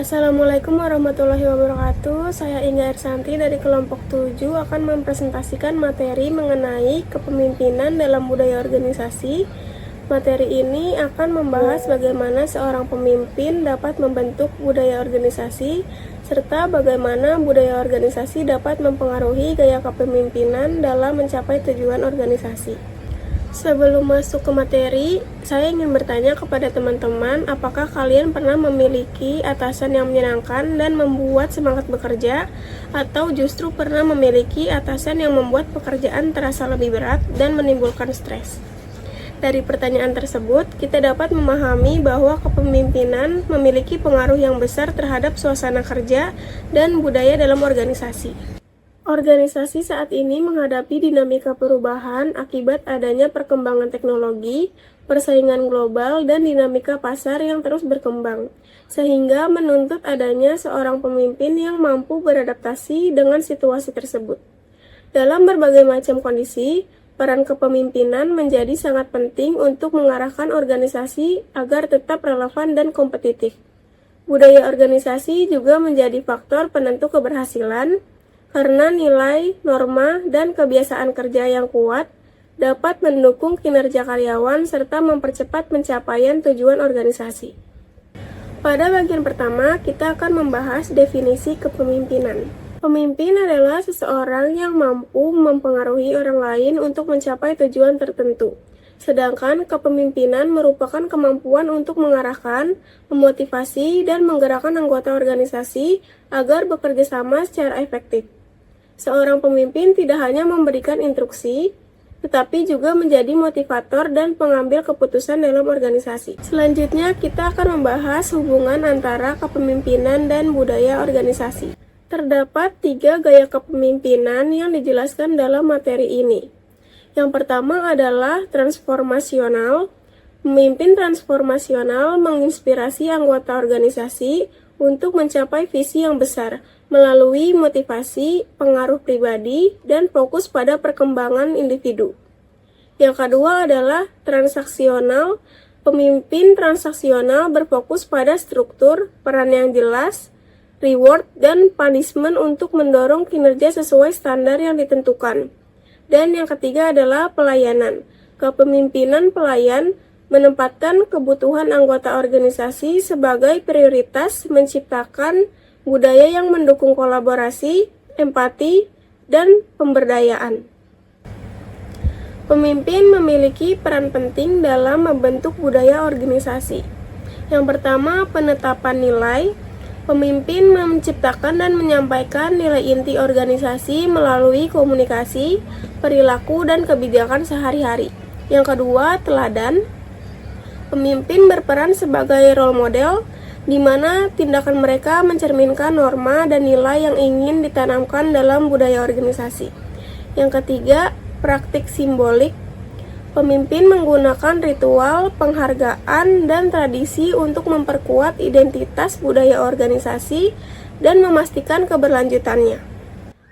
Assalamualaikum warahmatullahi wabarakatuh. Saya Inga Ersanti dari kelompok 7 akan mempresentasikan materi mengenai kepemimpinan dalam budaya organisasi. Materi ini akan membahas bagaimana seorang pemimpin dapat membentuk budaya organisasi serta bagaimana budaya organisasi dapat mempengaruhi gaya kepemimpinan dalam mencapai tujuan organisasi. Sebelum masuk ke materi, saya ingin bertanya kepada teman-teman, apakah kalian pernah memiliki atasan yang menyenangkan dan membuat semangat bekerja, atau justru pernah memiliki atasan yang membuat pekerjaan terasa lebih berat dan menimbulkan stres? Dari pertanyaan tersebut, kita dapat memahami bahwa kepemimpinan memiliki pengaruh yang besar terhadap suasana kerja dan budaya dalam organisasi. Organisasi saat ini menghadapi dinamika perubahan akibat adanya perkembangan teknologi, persaingan global, dan dinamika pasar yang terus berkembang, sehingga menuntut adanya seorang pemimpin yang mampu beradaptasi dengan situasi tersebut. Dalam berbagai macam kondisi, peran kepemimpinan menjadi sangat penting untuk mengarahkan organisasi agar tetap relevan dan kompetitif. Budaya organisasi juga menjadi faktor penentu keberhasilan, karena nilai, norma, dan kebiasaan kerja yang kuat dapat mendukung kinerja karyawan serta mempercepat pencapaian tujuan organisasi. Pada bagian pertama, kita akan membahas definisi kepemimpinan. Pemimpin adalah seseorang yang mampu mempengaruhi orang lain untuk mencapai tujuan tertentu. Sedangkan kepemimpinan merupakan kemampuan untuk mengarahkan, memotivasi, dan menggerakkan anggota organisasi agar bekerja sama secara efektif. Seorang pemimpin tidak hanya memberikan instruksi, tetapi juga menjadi motivator dan pengambil keputusan dalam organisasi. Selanjutnya, kita akan membahas hubungan antara kepemimpinan dan budaya organisasi. Terdapat 3 gaya kepemimpinan yang dijelaskan dalam materi ini. Yang pertama adalah transformasional. Pemimpin transformasional menginspirasi anggota organisasi untuk mencapai visi yang besar melalui motivasi, pengaruh pribadi, dan fokus pada perkembangan individu. Yang kedua adalah transaksional. Pemimpin transaksional berfokus pada struktur, peran yang jelas, reward, dan punishment untuk mendorong kinerja sesuai standar yang ditentukan. Dan yang ketiga adalah pelayanan. Kepemimpinan pelayan menempatkan kebutuhan anggota organisasi sebagai prioritas, menciptakan budaya yang mendukung kolaborasi, empati, dan pemberdayaan. Pemimpin memiliki peran penting dalam membentuk budaya organisasi. Yang pertama, penetapan nilai. Pemimpin menciptakan dan menyampaikan nilai inti organisasi melalui komunikasi, perilaku, dan kebijakan sehari-hari. Yang kedua, teladan. Pemimpin berperan sebagai role model, di mana tindakan mereka mencerminkan norma dan nilai yang ingin ditanamkan dalam budaya organisasi. Yang ketiga, praktik simbolik. Pemimpin menggunakan ritual, penghargaan, dan tradisi untuk memperkuat identitas budaya organisasi dan memastikan keberlanjutannya.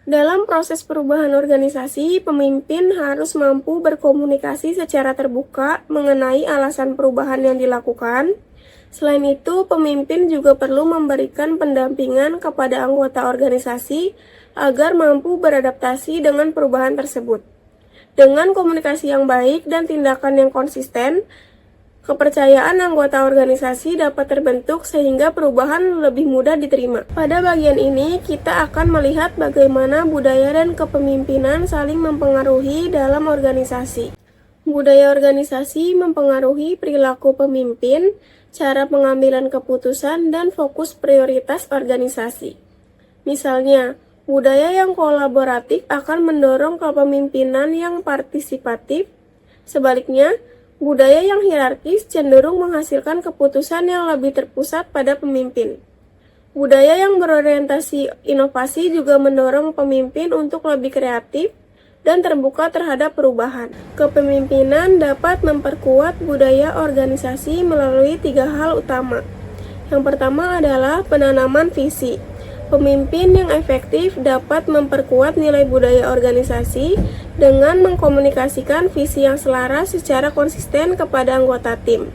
Dalam proses perubahan organisasi, pemimpin harus mampu berkomunikasi secara terbuka mengenai alasan perubahan yang dilakukan. Selain itu, pemimpin juga perlu memberikan pendampingan kepada anggota organisasi agar mampu beradaptasi dengan perubahan tersebut. Dengan komunikasi yang baik dan tindakan yang konsisten, kepercayaan anggota organisasi dapat terbentuk sehingga perubahan lebih mudah diterima. Pada bagian ini, kita akan melihat bagaimana budaya dan kepemimpinan saling mempengaruhi dalam organisasi. Budaya organisasi mempengaruhi perilaku pemimpin, cara pengambilan keputusan, dan fokus prioritas organisasi. Misalnya, budaya yang kolaboratif akan mendorong kepemimpinan yang partisipatif. Sebaliknya, budaya yang hierarkis cenderung menghasilkan keputusan yang lebih terpusat pada pemimpin. Budaya yang berorientasi inovasi juga mendorong pemimpin untuk lebih kreatif dan terbuka terhadap perubahan. Kepemimpinan dapat memperkuat budaya organisasi melalui 3 hal utama. Yang pertama adalah penanaman visi. Pemimpin yang efektif dapat memperkuat nilai budaya organisasi dengan mengkomunikasikan visi yang selaras secara konsisten kepada anggota tim.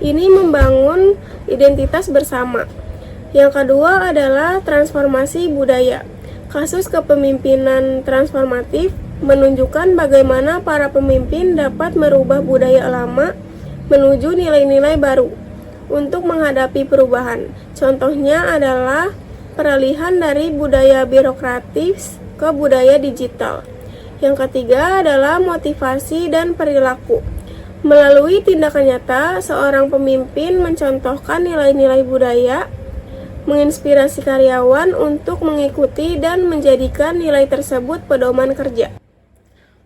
Ini membangun identitas bersama. Yang kedua adalah transformasi budaya. Kasus kepemimpinan transformatif menunjukkan bagaimana para pemimpin dapat merubah budaya lama menuju nilai-nilai baru untuk menghadapi perubahan. Contohnya adalah peralihan dari budaya birokratis ke budaya digital. Yang ketiga adalah motivasi dan perilaku. Melalui tindakan nyata, seorang pemimpin mencontohkan nilai-nilai budaya, menginspirasi karyawan untuk mengikuti dan menjadikan nilai tersebut pedoman kerja.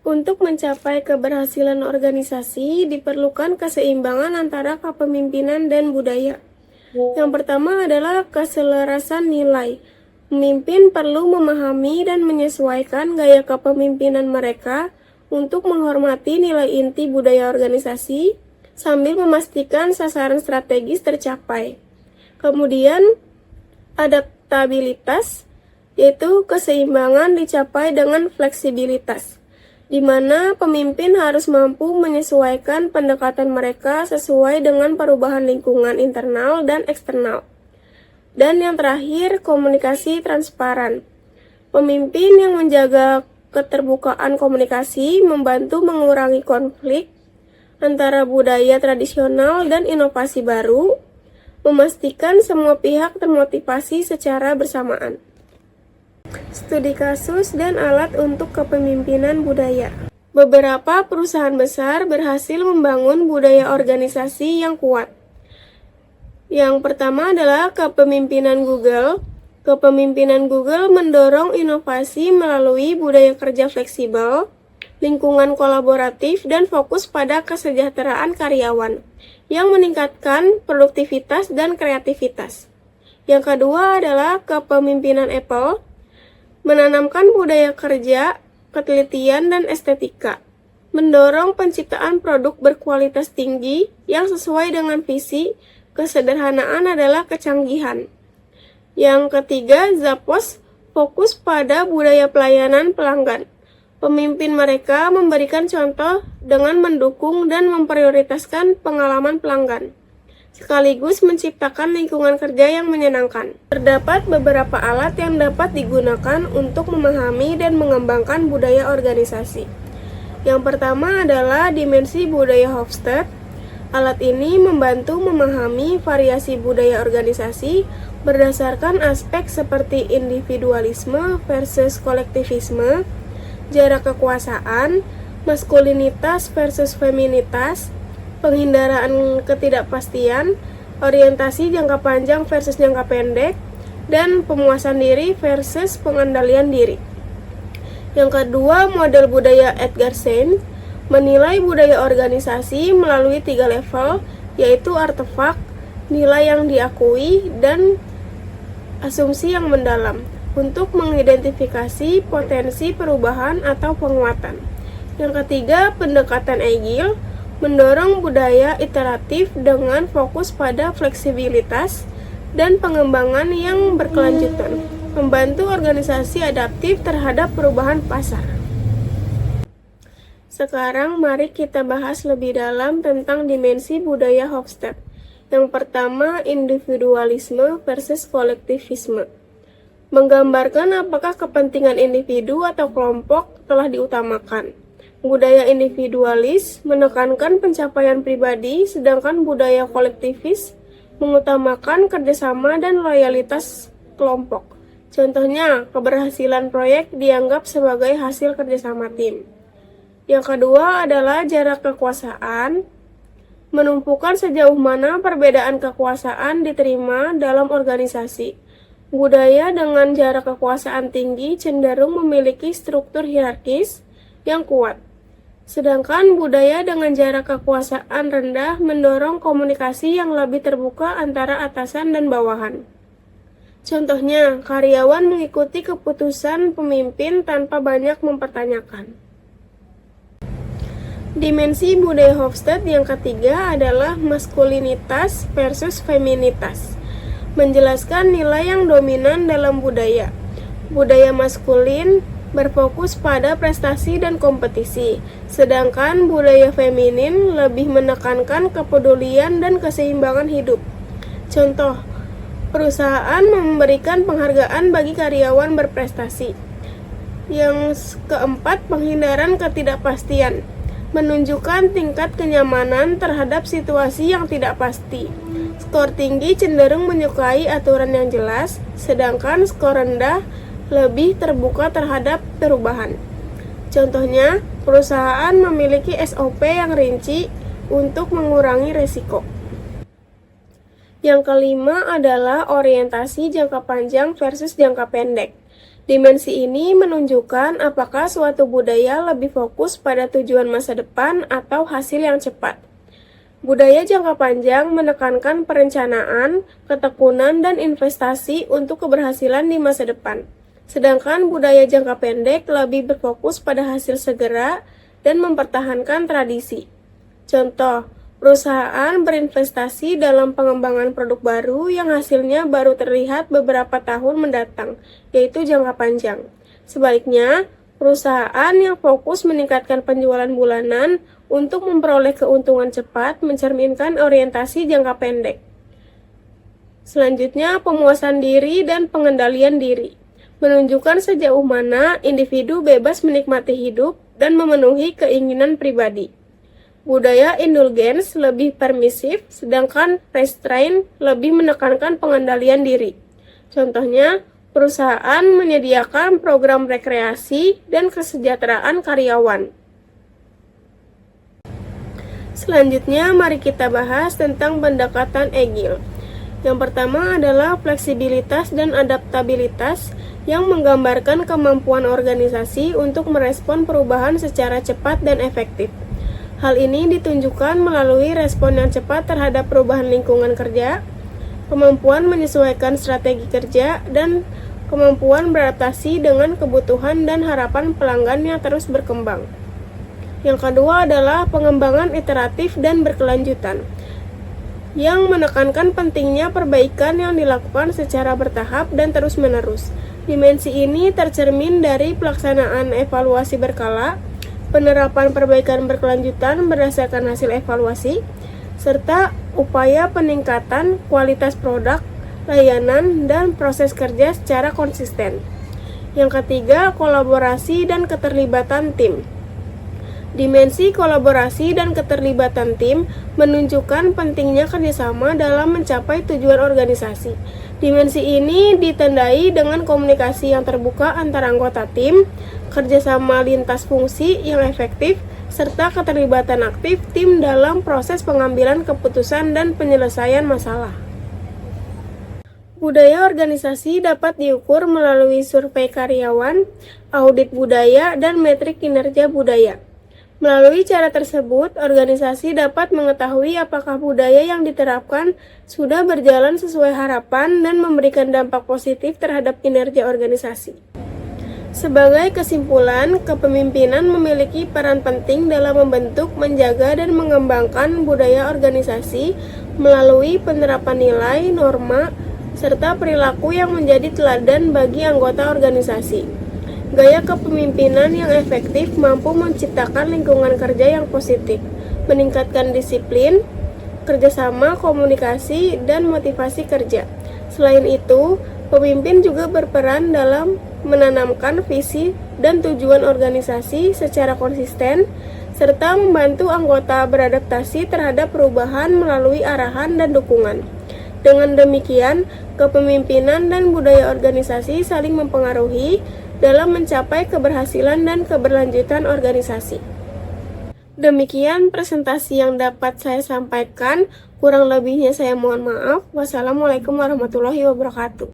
Untuk mencapai keberhasilan organisasi, diperlukan keseimbangan antara kepemimpinan dan budaya. Yang pertama adalah keselarasan nilai. Pemimpin perlu memahami dan menyesuaikan gaya kepemimpinan mereka untuk menghormati nilai inti budaya organisasi sambil memastikan sasaran strategis tercapai. Kemudian, adaptabilitas, yaitu keseimbangan dicapai dengan fleksibilitas, di mana pemimpin harus mampu menyesuaikan pendekatan mereka sesuai dengan perubahan lingkungan internal dan eksternal. Dan yang terakhir, komunikasi transparan. Pemimpin yang menjaga keterbukaan komunikasi membantu mengurangi konflik antara budaya tradisional dan inovasi baru, memastikan semua pihak termotivasi secara bersamaan. Studi kasus dan alat untuk kepemimpinan budaya. Beberapa perusahaan besar berhasil membangun budaya organisasi yang kuat. Yang pertama adalah kepemimpinan Google. Kepemimpinan Google mendorong inovasi melalui budaya kerja fleksibel, lingkungan kolaboratif, dan fokus pada kesejahteraan karyawan yang meningkatkan produktivitas dan kreativitas. Yang kedua adalah kepemimpinan Apple, menanamkan budaya kerja, ketelitian, dan estetika, mendorong penciptaan produk berkualitas tinggi yang sesuai dengan visi, kesederhanaan adalah kecanggihan. Yang ketiga, Zappos, fokus pada budaya pelayanan pelanggan. Pemimpin mereka memberikan contoh dengan mendukung dan memprioritaskan pengalaman pelanggan, sekaligus menciptakan lingkungan kerja yang menyenangkan. Terdapat beberapa alat yang dapat digunakan untuk memahami dan mengembangkan budaya organisasi. Yang pertama adalah dimensi budaya Hofstede. Alat ini membantu memahami variasi budaya organisasi berdasarkan aspek seperti individualisme versus kolektivisme, jarak kekuasaan, maskulinitas versus feminitas, penghindaraan ketidakpastian, orientasi jangka panjang versus jangka pendek, dan pemuasan diri versus pengendalian diri. Yang kedua, model budaya Edgar Schein menilai budaya organisasi melalui 3 level, yaitu artefak, nilai yang diakui, dan asumsi yang mendalam, untuk mengidentifikasi potensi perubahan atau penguatan. Yang ketiga, pendekatan Agile mendorong budaya iteratif dengan fokus pada fleksibilitas dan pengembangan yang berkelanjutan, membantu organisasi adaptif terhadap perubahan pasar. Sekarang mari kita bahas lebih dalam tentang dimensi budaya Hofstede. Yang pertama, individualisme versus kolektivisme. Menggambarkan apakah kepentingan individu atau kelompok telah diutamakan. Budaya individualis menekankan pencapaian pribadi, sedangkan budaya kolektivis mengutamakan kerjasama dan loyalitas kelompok. Contohnya, keberhasilan proyek dianggap sebagai hasil kerjasama tim. Yang kedua adalah jarak kekuasaan, menumpukan sejauh mana perbedaan kekuasaan diterima dalam organisasi. Budaya dengan jarak kekuasaan tinggi cenderung memiliki struktur hierarkis yang kuat, sedangkan budaya dengan jarak kekuasaan rendah mendorong komunikasi yang lebih terbuka antara atasan dan bawahan. Contohnya, karyawan mengikuti keputusan pemimpin tanpa banyak mempertanyakan. Dimensi budaya Hofstede yang ketiga adalah maskulinitas versus feminitas. Menjelaskan nilai yang dominan dalam budaya. Budaya maskulin berfokus pada prestasi dan kompetisi, sedangkan budaya feminin lebih menekankan kepedulian dan keseimbangan hidup. Contoh, Perusahaan memberikan penghargaan bagi karyawan berprestasi. Yang keempat, penghindaran ketidakpastian. Menunjukkan tingkat kenyamanan terhadap situasi yang tidak pasti. Skor tinggi cenderung menyukai aturan yang jelas, sedangkan skor rendah lebih terbuka terhadap perubahan. Contohnya, perusahaan memiliki SOP yang rinci untuk mengurangi risiko. Yang kelima adalah orientasi jangka panjang versus jangka pendek. Dimensi ini menunjukkan apakah suatu budaya lebih fokus pada tujuan masa depan atau hasil yang cepat. Budaya jangka panjang menekankan perencanaan, ketekunan, dan investasi untuk keberhasilan di masa depan. Sedangkan budaya jangka pendek lebih berfokus pada hasil segera dan mempertahankan tradisi. Contoh, perusahaan berinvestasi dalam pengembangan produk baru yang hasilnya baru terlihat beberapa tahun mendatang, yaitu jangka panjang. Sebaliknya, perusahaan yang fokus meningkatkan penjualan bulanan untuk memperoleh keuntungan cepat mencerminkan orientasi jangka pendek. Selanjutnya, pemuasan diri dan pengendalian diri. Menunjukkan sejauh mana individu bebas menikmati hidup dan memenuhi keinginan pribadi. Budaya indulgens lebih permisif, sedangkan restraint lebih menekankan pengendalian diri. Contohnya, perusahaan menyediakan program rekreasi dan kesejahteraan karyawan. Selanjutnya, mari kita bahas tentang pendekatan Agile. Yang pertama adalah fleksibilitas dan adaptabilitas yang menggambarkan kemampuan organisasi untuk merespon perubahan secara cepat dan efektif. Hal ini ditunjukkan melalui respon yang cepat terhadap perubahan lingkungan kerja, kemampuan menyesuaikan strategi kerja, dan kemampuan beradaptasi dengan kebutuhan dan harapan pelanggan yang terus berkembang. Yang kedua adalah pengembangan iteratif dan berkelanjutan, yang menekankan pentingnya perbaikan yang dilakukan secara bertahap dan terus-menerus. Dimensi ini tercermin dari pelaksanaan evaluasi berkala, penerapan perbaikan berkelanjutan berdasarkan hasil evaluasi, serta upaya peningkatan kualitas produk, layanan, dan proses kerja secara konsisten. Yang ketiga, kolaborasi dan keterlibatan tim. Dimensi kolaborasi dan keterlibatan tim menunjukkan pentingnya kerjasama dalam mencapai tujuan organisasi. Dimensi ini ditandai dengan komunikasi yang terbuka antara anggota tim, kerjasama lintas fungsi yang efektif, serta keterlibatan aktif tim dalam proses pengambilan keputusan dan penyelesaian masalah. Budaya organisasi dapat diukur melalui survei karyawan, audit budaya, dan metrik kinerja budaya. Melalui cara tersebut, organisasi dapat mengetahui apakah budaya yang diterapkan sudah berjalan sesuai harapan dan memberikan dampak positif terhadap kinerja organisasi. Sebagai kesimpulan, kepemimpinan memiliki peran penting dalam membentuk, menjaga, dan mengembangkan budaya organisasi melalui penerapan nilai, norma, serta perilaku yang menjadi teladan bagi anggota organisasi. Gaya kepemimpinan yang efektif mampu menciptakan lingkungan kerja yang positif, meningkatkan disiplin, kerjasama, komunikasi, dan motivasi kerja. Selain itu, pemimpin juga berperan dalam menanamkan visi dan tujuan organisasi secara konsisten, serta membantu anggota beradaptasi terhadap perubahan melalui arahan dan dukungan. Dengan demikian, kepemimpinan dan budaya organisasi saling mempengaruhi dalam mencapai keberhasilan dan keberlanjutan organisasi. Demikian presentasi yang dapat saya sampaikan. Kurang lebihnya saya mohon maaf. Wassalamualaikum warahmatullahi wabarakatuh.